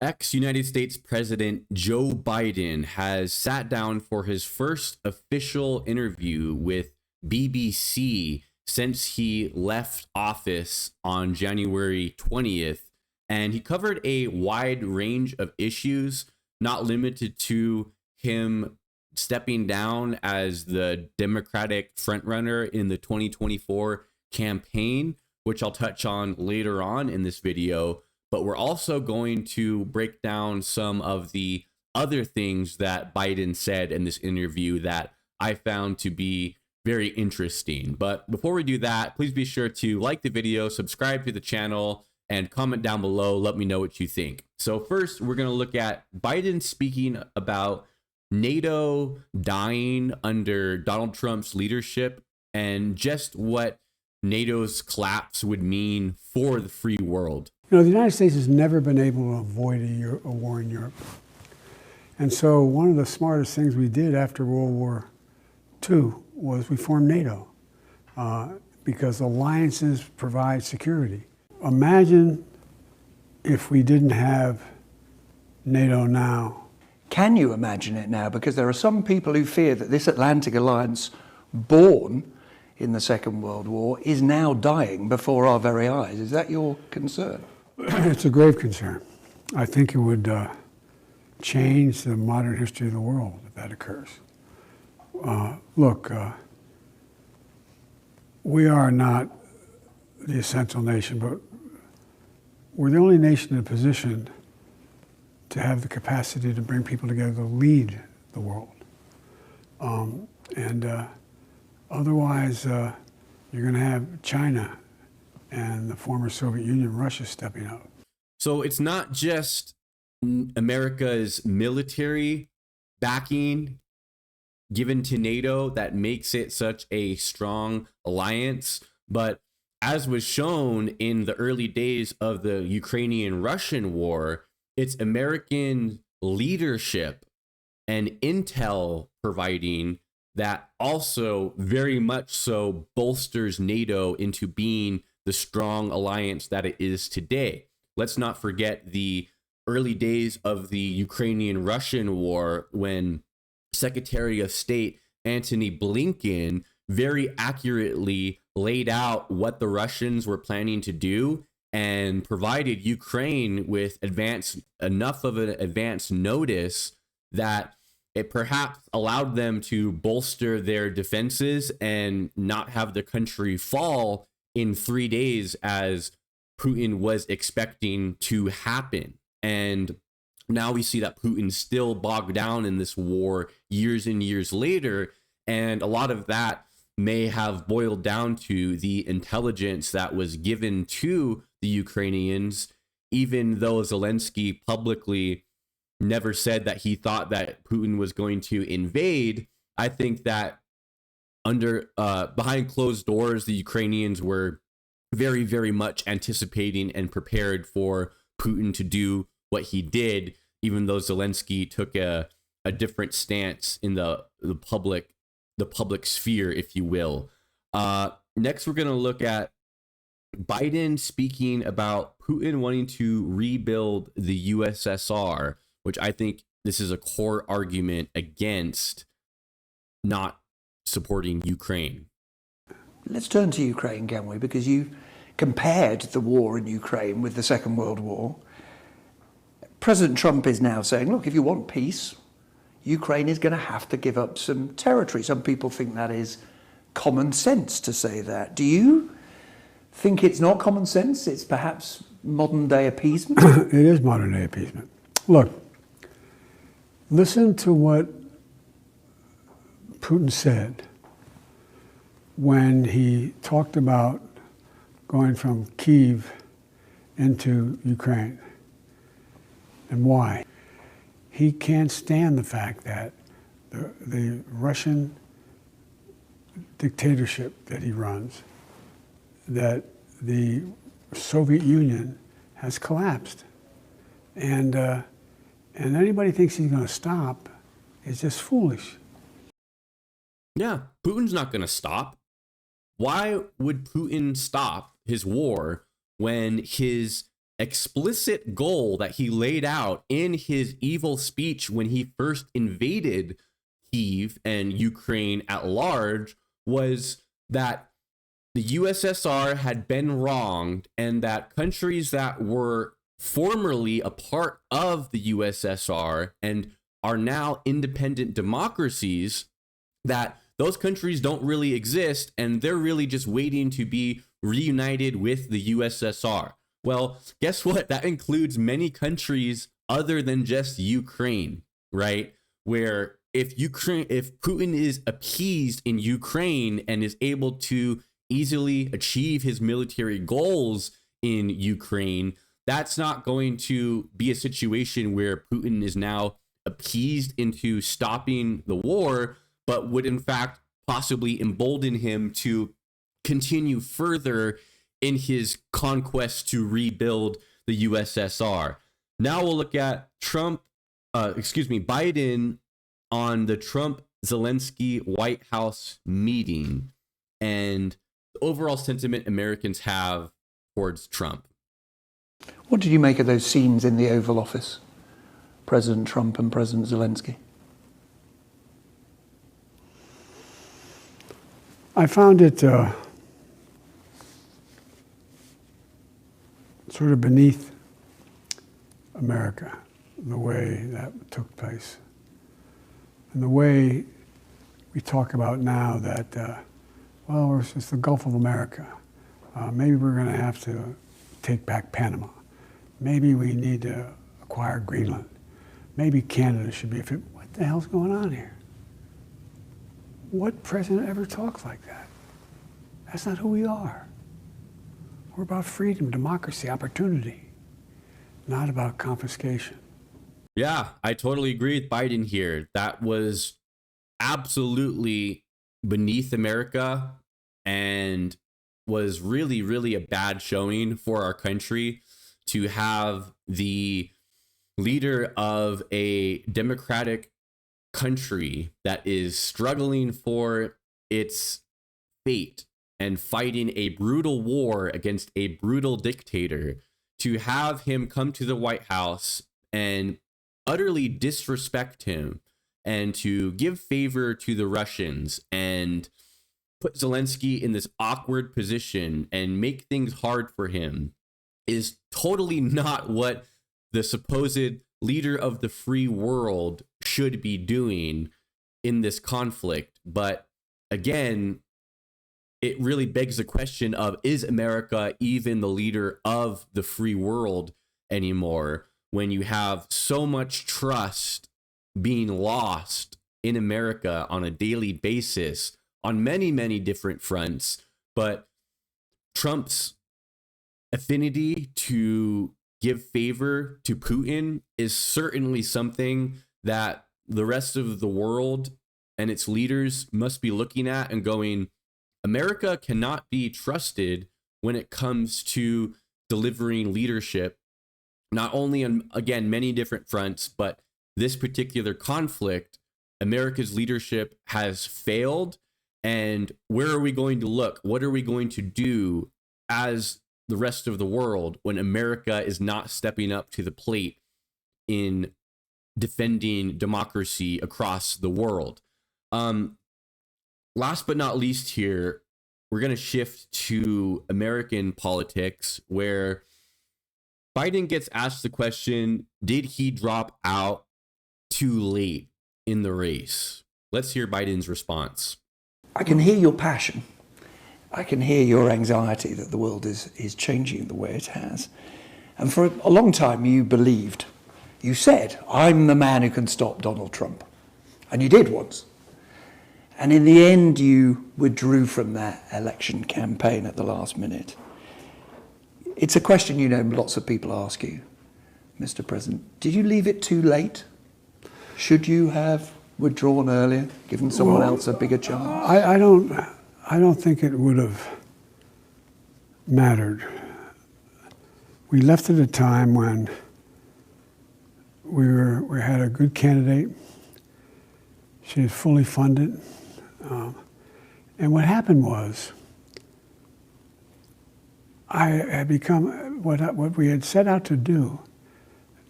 Ex-United States President Joe Biden has sat down for his first official interview with BBC since he left office on January 20th. And he covered a wide range of issues, not limited to him stepping down as the Democratic frontrunner in the 2024 campaign, which I'll touch on later on in this video. But we're also going to break down some of the other things that Biden said in this interview that I found to be very interesting. But before we do that, please be sure to like the video, subscribe to the channel, and comment down below. Let me know what you think. So first, we're going to look at Biden speaking about NATO dying under Donald Trump's leadership and just what NATO's collapse would mean for the free world. You know, the United States has never been able to avoid a war in Europe. And so one of the smartest things we did after World War II was we formed NATO because alliances provide security. Imagine if we didn't have NATO now. Can you imagine it now? Because there are some people who fear that this Atlantic alliance, born in the Second World War, is now dying before our very eyes. Is that your concern? It's a grave concern. I think it would change the modern history of the world if that occurs. Look, we are not the essential nation, but we're the only nation in a position to have the capacity to bring people together to lead the world. Otherwise, you're going to have China and the former Soviet Union, Russia, stepping up. So it's not just America's military backing given to NATO that makes it such a strong alliance, but as was shown in the early days of the Ukrainian-Russian war, it's American leadership and intel providing that also very much so bolsters NATO into being the strong alliance that it is today. Let's not forget the early days of the Ukrainian-Russian war when Secretary of State Antony Blinken very accurately laid out what the Russians were planning to do and provided Ukraine with enough of an advance notice that it perhaps allowed them to bolster their defenses and not have the country fall in 3 days as Putin was expecting to happen. And now we see that Putin's still bogged down in this war years and years later. And a lot of that may have boiled down to the intelligence that was given to the Ukrainians, even though Zelensky publicly never said that he thought that Putin was going to invade. I think that behind closed doors, the Ukrainians were very, very much anticipating and prepared for Putin to do what he did, even though Zelensky took a different stance in the public sphere, if you will. Next, we're going to look at Biden speaking about Putin wanting to rebuild the USSR, which I think this is a core argument against not supporting Ukraine. Let's turn to Ukraine, can we? Because you compared the war in Ukraine with the Second World War. President Trump is now saying, look, if you want peace, Ukraine is going to have to give up some territory. Some people think that is common sense to say that. Do you think it's not common sense? It's perhaps modern day appeasement? It is modern day appeasement. Look, listen to what Putin said when he talked about going from Kyiv into Ukraine and why. He can't stand the fact that the Russian dictatorship that he runs, that the Soviet Union has collapsed. And anybody thinks he's going to stop is just foolish. Yeah, Putin's not going to stop. Why would Putin stop his war when his explicit goal that he laid out in his evil speech when he first invaded Kyiv and Ukraine at large was that the USSR had been wronged and that countries that were formerly a part of the USSR and are now independent democracies, that those countries don't really exist and they're really just waiting to be reunited with the USSR. Well, guess what? That includes many countries other than just Ukraine, right? Where if Putin is appeased in Ukraine and is able to easily achieve his military goals in Ukraine, that's not going to be a situation where Putin is now appeased into stopping the war, but would in fact possibly embolden him to continue further in his conquest to rebuild the USSR. Now we'll look at Biden on the Trump-Zelensky White House meeting and the overall sentiment Americans have towards Trump. What did you make of those scenes in the Oval Office? President Trump and President Zelensky? I found it sort of beneath America, the way that took place. And the way we talk about now that, well, it's just the Gulf of America. Maybe we're going to have to take back Panama. Maybe we need to acquire Greenland. Maybe Canada should be. What the hell's going on here? What president ever talks like that? That's not who we are. We're about freedom, democracy, opportunity, not about confiscation. Yeah, I totally agree with Biden here. That was absolutely beneath America and was really, really a bad showing for our country to have the leader of a democratic country that is struggling for its fate and fighting a brutal war against a brutal dictator, to have him come to the White House and utterly disrespect him and to give favor to the Russians and put Zelensky in this awkward position and make things hard for him is totally not what the supposed leader of the free world should be doing in this conflict. But again, it really begs the question of, is America even the leader of the free world anymore when you have so much trust being lost in America on a daily basis on many, many different fronts? But Trump's affinity to give favor to Putin is certainly something that the rest of the world and its leaders must be looking at and going, America cannot be trusted when it comes to delivering leadership, not only on, again, many different fronts, but this particular conflict, America's leadership has failed. And where are we going to look? What are we going to do as the rest of the world when America is not stepping up to the plate in defending democracy across the world? Last but not least here, we're going to shift to American politics, where Biden gets asked the question, did he drop out too late in the race? Let's hear Biden's response. I can hear your passion. I can hear your anxiety that the world is changing the way it has. And for a long time you believed, you said, I'm the man who can stop Donald Trump. And you did once. And in the end, you withdrew from that election campaign at the last minute. It's a question you know lots of people ask you, Mr. President. Did you leave it too late? Should you have withdrawn earlier, given someone else a bigger chance? I don't think it would have mattered. We left at a time when we had a good candidate. She was fully funded. And what happened was, I had become, what we had set out to do,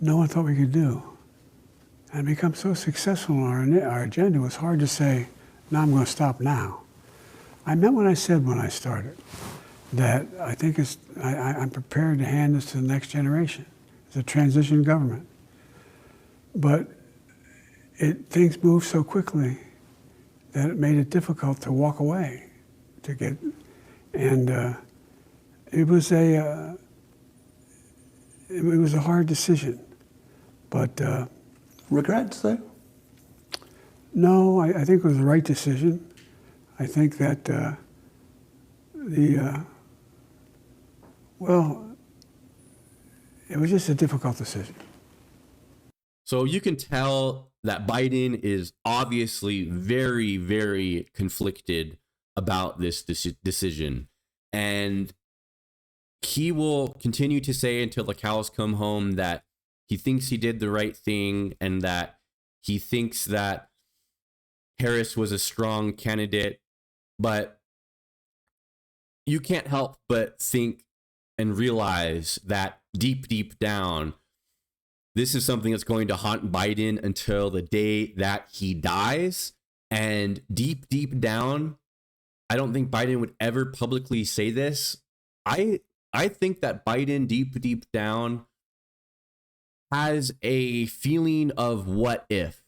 no one thought we could do. And become so successful in our agenda, it was hard to say, no, I'm going to stop now. I meant what I said when I started, that I think I'm prepared to hand this to the next generation. It's a transition government. But things moved so quickly that it made it difficult to walk away, and it was a hard decision. But regrets, though? No, I think it was the right decision. I think that well, it was just a difficult decision. So you can tell that Biden is obviously very, very conflicted about this decision. And he will continue to say until the cows come home that he thinks he did the right thing and that he thinks that Harris was a strong candidate. But you can't help but think and realize that deep, deep down, this is something that's going to haunt Biden until the day that he dies. And deep, deep down, I don't think Biden would ever publicly say this. I think that Biden, deep, deep down, has a feeling of what if,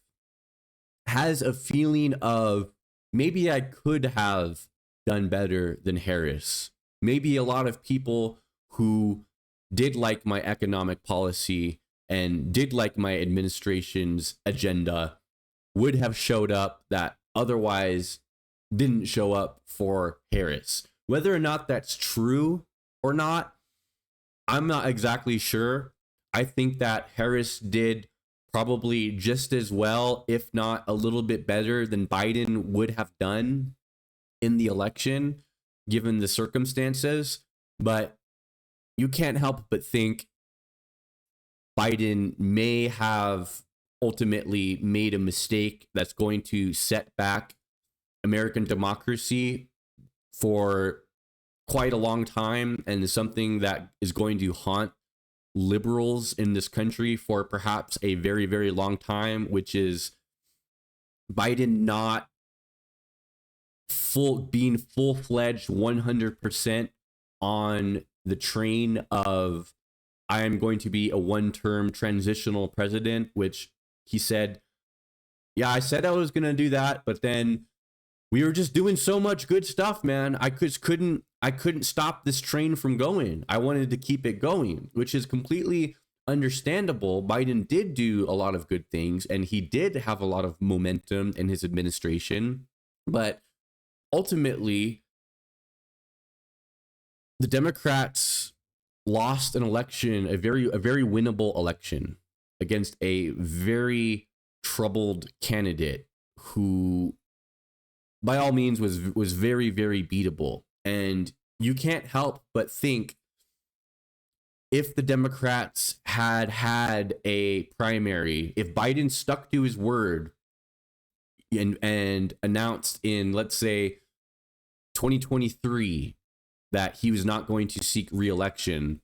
has a feeling of maybe I could have done better than Harris. Maybe a lot of people who did like my economic policy and did like my administration's agenda would have showed up that otherwise didn't show up for Harris. Whether or not that's true or not, I'm not exactly sure. I think that Harris did probably just as well, if not a little bit better than Biden would have done in the election, given the circumstances. But you can't help but think Biden may have ultimately made a mistake that's going to set back American democracy for quite a long time, and is something that is going to haunt liberals in this country for perhaps a very, very long time, which is Biden not being full-fledged 100% on the train of I am going to be a one-term transitional president, which he said, yeah, I said I was going to do that, but then we were just doing so much good stuff, man. I couldn't stop this train from going. I wanted to keep it going, which is completely understandable. Biden did do a lot of good things, and he did have a lot of momentum in his administration. But ultimately, the Democrats lost an election, a very winnable election, against a very troubled candidate who, by all means, was very, very beatable. And you can't help but think, if the Democrats had a primary, if Biden stuck to his word and announced in, let's say, 2023 that he was not going to seek re-election,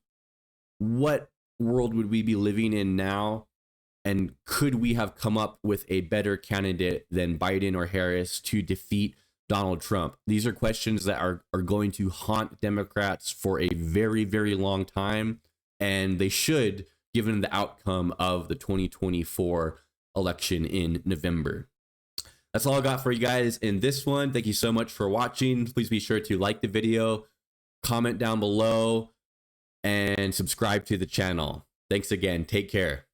what world would we be living in now? And could we have come up with a better candidate than Biden or Harris to defeat Donald Trump? These are questions that are going to haunt Democrats for a very, very long time. And they should, given the outcome of the 2024 election in November. That's all I got for you guys in this one. Thank you so much for watching. Please be sure to like the video, comment down below, and subscribe to the channel. Thanks again. Take care.